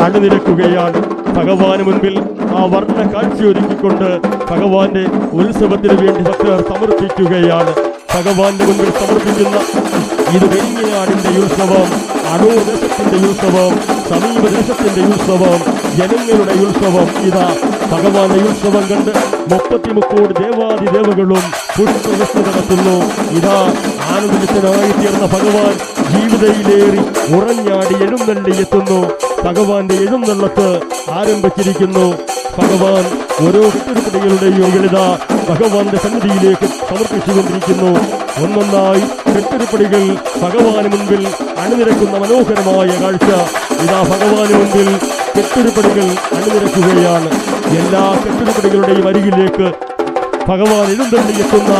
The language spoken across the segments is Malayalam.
അണിനിരക്കുകയാണ്. ഭഗവാന് മുൻപിൽ ആ വർണ്ണ കാഴ്ചയൊരുക്കിക്കൊണ്ട് ഭഗവാന്റെ ഉത്സവത്തിന് വേണ്ടി ഭക്തർ സമർപ്പിക്കുകയാണ്. ഭഗവാന്റെ മുൻപിൽ സമർപ്പിക്കുന്ന ഇത് വെരിങ്ങനാടിന്റെ ഉത്സവം, അടൂർ ദേശത്തിന്റെ ഉത്സവം, സമീപദേശത്തിന്റെ ഉത്സവം, ജനങ്ങളുടെ ഉത്സവം. ഇതാ ഭഗവാന്റെ ഉത്സവം കണ്ട് 33 കോടി ദേവാദിദേവകളും പുഷ്പവൃഷ്ടി നടത്തുന്നു. ഇതാ ആനന്ദനായി തീർന്ന ഭഗവാൻ ജീവിതയിലേറി ഉറഞ്ഞാടി എഴുന്നള്ളി എത്തുന്നു. ഭഗവാന്റെ എഴുന്നള്ളത്ത് ആരംഭിച്ചിരിക്കുന്നു. ഭഗവാൻ ഓരോ കെട്ടുരുപ്പടികളുടെയും ലളിത ഭഗവാന്റെ സന്നിധിയിലേക്ക് സമർപ്പിച്ചുകൊണ്ടിരിക്കുന്നു. ഒന്നൊന്നായി കെട്ടുരുപ്പടികൾ ഭഗവാന് മുൻപിൽ അണിനിരക്കുന്ന മനോഹരമായ കാഴ്ച. ഇതാ ഭഗവാന് മുൻപിൽ കെട്ടുരുപ്പടികൾ അണിനിരക്കുകയാണ്. എല്ലാ കെട്ടുരുപ്പടികളുടെയും അരികിലേക്ക് ഭഗവാൻ എഴുന്നള്ളി എത്തുന്ന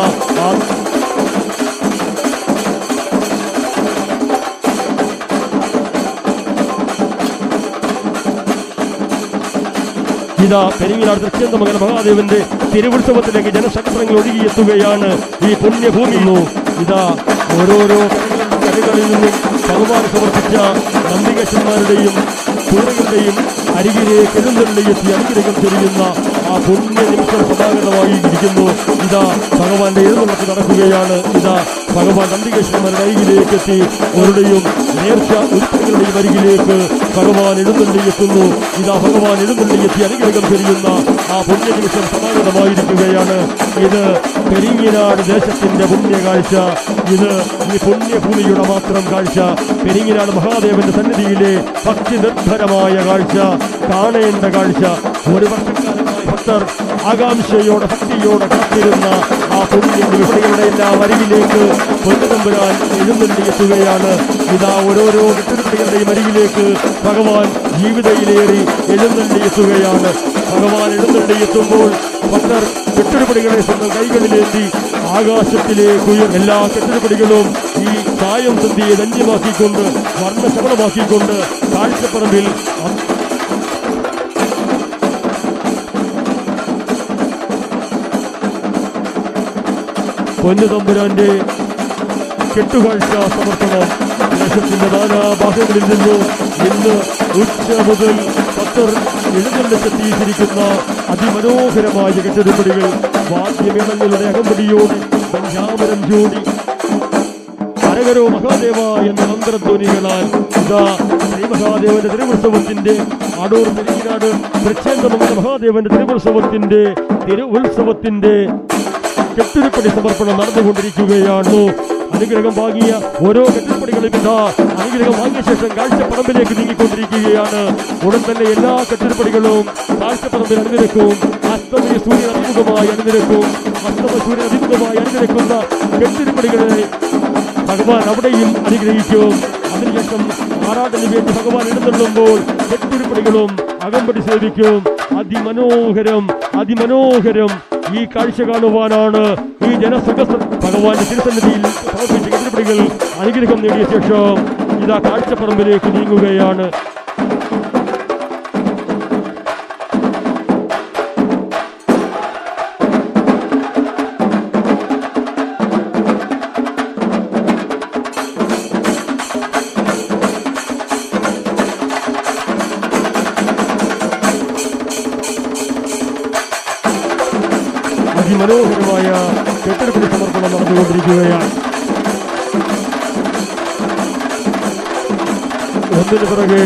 ആ ഇതാ പെരിങ്ങനാട് തൃച്ചേന്തമംഗലം മഹാദേവന്റെ തിരുവുത്സവത്തിലേക്ക് ജനശക്തങ്ങൾ ഒഴുകിയെത്തുകയാണ് ഈ പുണ്യഭൂമിയിൽ. ഇതാ ഓരോരോ കരകളിൽ നിന്നും ഭഗവാൻ സമർപ്പിച്ച നന്ദികേശന്മാരുടെയും കൂറകളുടെയും അരികിലേക്ക് എഴുന്നള്ളിയെത്തി അനുഗ്രഹം ചൊരിയുന്ന ആ പുണ്യ നിമിഷം സമാഗതമായി ഇരിക്കുന്നു. ഇതാ ഭഗവാന്റെ എഴുന്നള്ളത്ത് നടക്കുകയാണ്. ഇതാ ഭഗവാൻ നന്ദികേശന്മാരുടെ അരികിലേക്ക് എത്തി അവരുടെയും നേർച്ച ഉരുപ്പടികളുടെയും അരികിലേക്ക് ഭഗവാൻ എഴുന്നള്ളിയെത്തുന്നു. ഇതാ ഭഗവാൻ എഴുന്നള്ളിയെത്തി അനുഗ്രഹം ചൊരിയുന്ന ആ പുണ്യ നിമിഷം സമാഗതമായിരിക്കുകയാണ്. ഇത് പെരിങ്ങനാട് ദേശത്തിന്റെ പുണ്യകാഴ്ച. ഇത് ഈ പുണ്യഭൂമിയുടെ മാത്രം കാഴ്ച. പെരിങ്ങനാട് മഹാദേവന്റെ സന്നിധിയിലെ ഭക്തി നിർഭരമായ കാഴ്ച, കാണേണ്ട കാഴ്ച. ഒരു വർഷക്കാലമായി ഭക്തർ ആകാംക്ഷയോടെ ഭക്തിയോടെ കാത്തിരുന്ന ആ പുണ്യ നിമിഷങ്ങളുടെ എല്ലാ അരികിലേക്ക് പൊന്നുതമ്പുരാൻ എഴുന്നള്ളിയെത്തുകയാണ്. ഇതാ ഓരോരോ കെട്ടുരുപ്പടികളുടെയും അരികിലേക്ക് ഭഗവാൻ ജീവിതയിലേറി എഴുന്നള്ളിയെത്തുകയാണ്. ഭഗവാൻ എഴുന്നള്ളിയെത്തുമ്പോൾ ഭക്തർ കെട്ടുരുപ്പടികളെ സ്വന്തം കൈകളിലേന്തി ആകാശത്തിലേക്ക് എല്ലാ കെട്ടുരുപ്പടികളും ഈ സായം സന്ധ്യയെ ധന്യമാക്കിക്കൊണ്ട് വർണ്ണശബളമാക്കിക്കൊണ്ട് കാഴ്ചപ്പറമ്പിൽ പൊന്നുതമ്പുരാന്റെ കെട്ടുകാഴ്ച സമർപ്പണം ദേശത്തിന്റെ നാനാഭാഗങ്ങളിൽ നിന്നും ഇന്ന് ഉച്ച മുതൽ ഭക്തർ എഴുന്നള്ളിച്ചെത്തിയിരിക്കുന്ന അതിമനോഹരമായ കെട്ടുരുപ്പടികൾ വാദ്യമേളങ്ങളുടെ അകമ്പടിയോടെ പഞ്ചാമരം ജോഡി ഹരഹരോ മഹാദേവ എന്ന മന്ത്രധ്വനികളാൽ ഇതാ ശ്രീ മഹാദേവന്റെ തിരുവുത്സവത്തിന്റെ അടൂർ പെരിങ്ങനാട് തൃച്ചേന്തമംഗലം മഹാദേവന്റെ തിരുവുത്സവത്തിന്റെ കെട്ടുരുപ്പടി സമർപ്പണം നടന്നുകൊണ്ടിരിക്കുകയാണ്. അനുഗ്രഹം വാങ്ങിയ ഓരോ കെട്ടുരുപ്പടികളും ഇതാ അനുഗ്രഹം വാങ്ങിയ ശേഷം കാഴ്ചപ്പറമ്പിലേക്ക് നീങ്ങിക്കൊണ്ടിരിക്കുകയാണ്. ഉടൻ തന്നെ എല്ലാ കെട്ടുരുപ്പടികളും കാഴ്ചപ്പറമ്പിൽ അണിനിരക്കും. അസ്തമയ സൂര്യൻ അഭിമുഖമായി അണിനിരക്കും. അസ്തമ സൂര്യൻ അഭിമുഖമായി അണിനിരക്കുന്ന കെട്ടുരുപ്പടികളെ ഭഗവാൻ അവിടെയും അനുഗ്രഹിക്കും. അതിനുശേഷം ആറാട്ടിന് വേണ്ടി ഭഗവാൻ എഴുന്നള്ളുമ്പോൾ കെട്ടുരുപ്പടികളും അകമ്പടി സേവിക്കും. അതിമനോഹരം ഈ കാഴ്ച കാണുവാനാണ് ഈ ജനസഹസ്രം ഭഗവാന്റെ തിരുസന്നിധിയിൽ സമർപ്പിച്ച കെട്ടുരുപ്പടികൾ അനുഗ്രഹം നേടിയ ശേഷം ഇതാ കാഴ്ചപ്പറമ്പിലേക്ക് നീങ്ങുകയാണ്. അതിമനോഹരമായ കെട്ടുരുപ്പടി സമർപ്പണം നടന്നുകൊണ്ടിരിക്കുകയാണ്. ഒന്നിനു പിറകെ